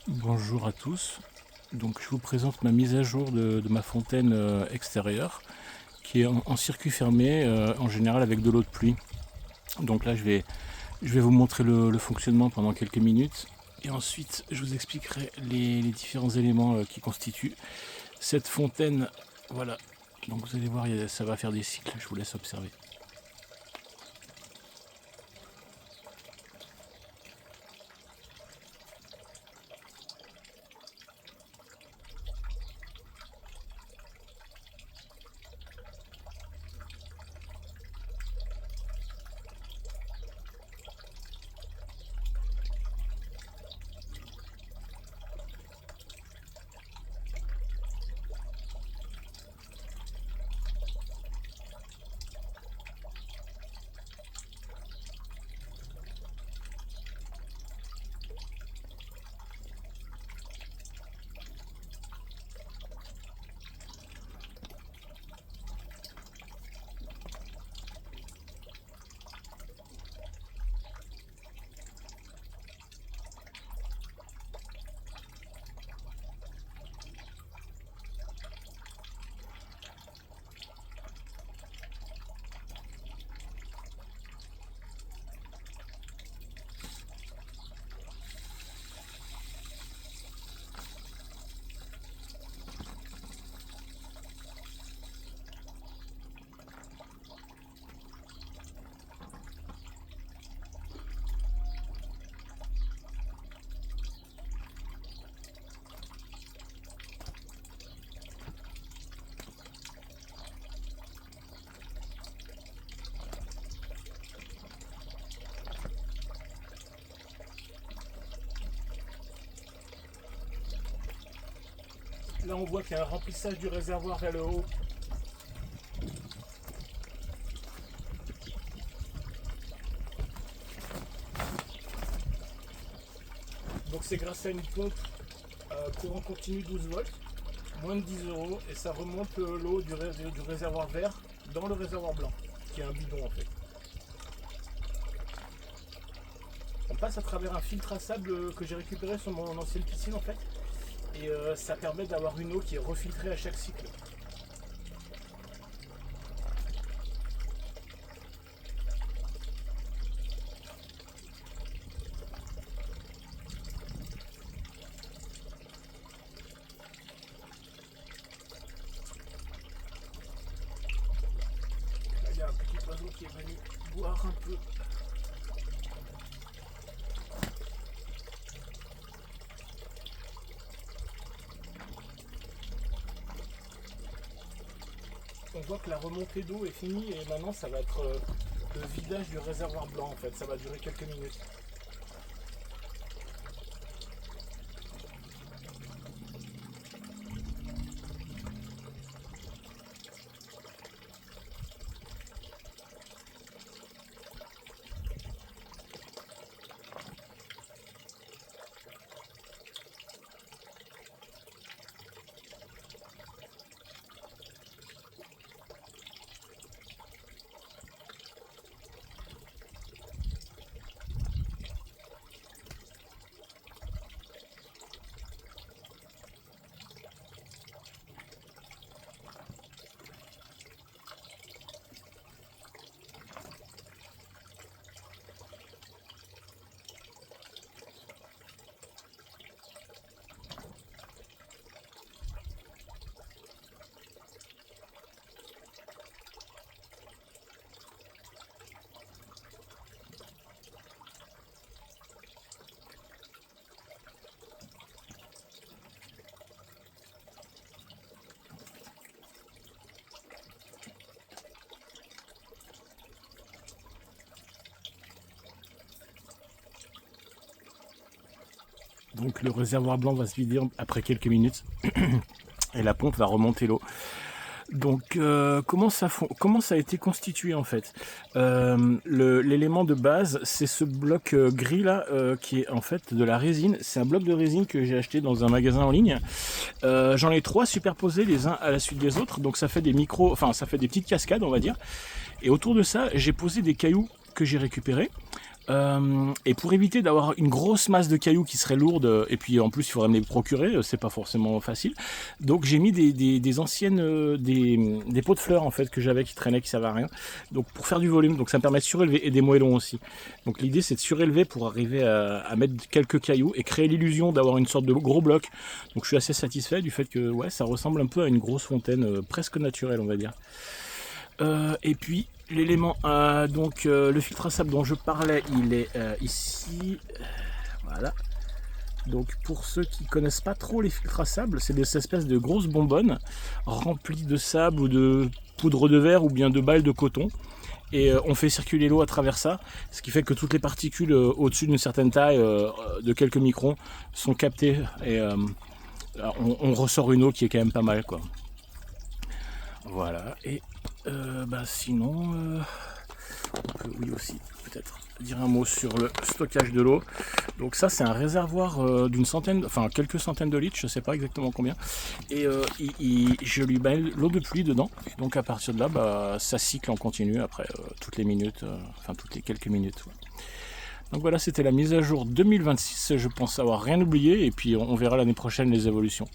Bonjour à tous. Donc je vous présente ma mise à jour de ma fontaine extérieure qui est en circuit fermé en général avec de l'eau de pluie. Donc là je vais vous montrer le fonctionnement pendant quelques minutes et ensuite je vous expliquerai les différents éléments qui constituent cette fontaine. Voilà, donc vous allez voir, ça va faire des cycles, je vous laisse observer. Là on voit qu'il y a un remplissage du réservoir vers le haut. Donc c'est grâce à une pompe courant continu 12 volts, moins de 10 euros, et ça remonte l'eau du réservoir vert dans le réservoir blanc, qui est un bidon en fait. On passe à travers un filtre à sable que j'ai récupéré sur mon ancienne piscine en fait, et ça permet d'avoir une eau qui est refiltrée à chaque cycle. Là, il y a un petit oiseau qui est venu boire un peu. On voit que la remontée d'eau est finie et maintenant ça va être le vidage du réservoir blanc en fait, ça va durer quelques minutes. Donc le réservoir blanc va se vider après quelques minutes et la pompe va remonter l'eau. Donc comment ça a été constitué en fait? L'élément de base, c'est ce bloc gris là qui est en fait de la résine. C'est un bloc de résine que j'ai acheté dans un magasin en ligne. J'en ai 3 superposés les uns à la suite des autres, donc ça fait des ça fait des petites cascades on va dire. Et autour de ça, j'ai posé des cailloux que j'ai récupérés. Et pour éviter d'avoir une grosse masse de cailloux qui serait lourde, et puis en plus il faudrait me les procurer, c'est pas forcément facile. Donc j'ai mis des anciennes, des pots de fleurs en fait que j'avais qui traînaient, qui servaient à rien. Donc pour faire du volume, donc ça me permet de surélever, et des moellons aussi. Donc l'idée c'est de surélever pour arriver à mettre quelques cailloux et créer l'illusion d'avoir une sorte de gros bloc. Donc je suis assez satisfait du fait que ouais, ça ressemble un peu à une grosse fontaine, presque naturelle on va dire. Et puis l'élément, le filtre à sable dont je parlais, il est ici. Voilà. Donc pour ceux qui connaissent pas trop les filtres à sable, c'est des espèces de grosses bonbonnes remplies de sable ou de poudre de verre ou bien de balles de coton. Et on fait circuler l'eau à travers ça, ce qui fait que toutes les particules au-dessus d'une certaine taille, de quelques microns, sont captées et on ressort une eau qui est quand même pas mal quoi. Voilà, et sinon, on peut oui aussi peut-être dire un mot sur le stockage de l'eau. Donc ça c'est un réservoir d'une centaine, enfin quelques centaines de litres, je sais pas exactement combien. Et je lui mets l'eau de pluie dedans. Et donc à partir de là, ça cycle en continu après toutes les minutes, enfin toutes les quelques minutes. Ouais. Donc voilà, c'était la mise à jour 2026. Je pense avoir rien oublié et puis on verra l'année prochaine les évolutions.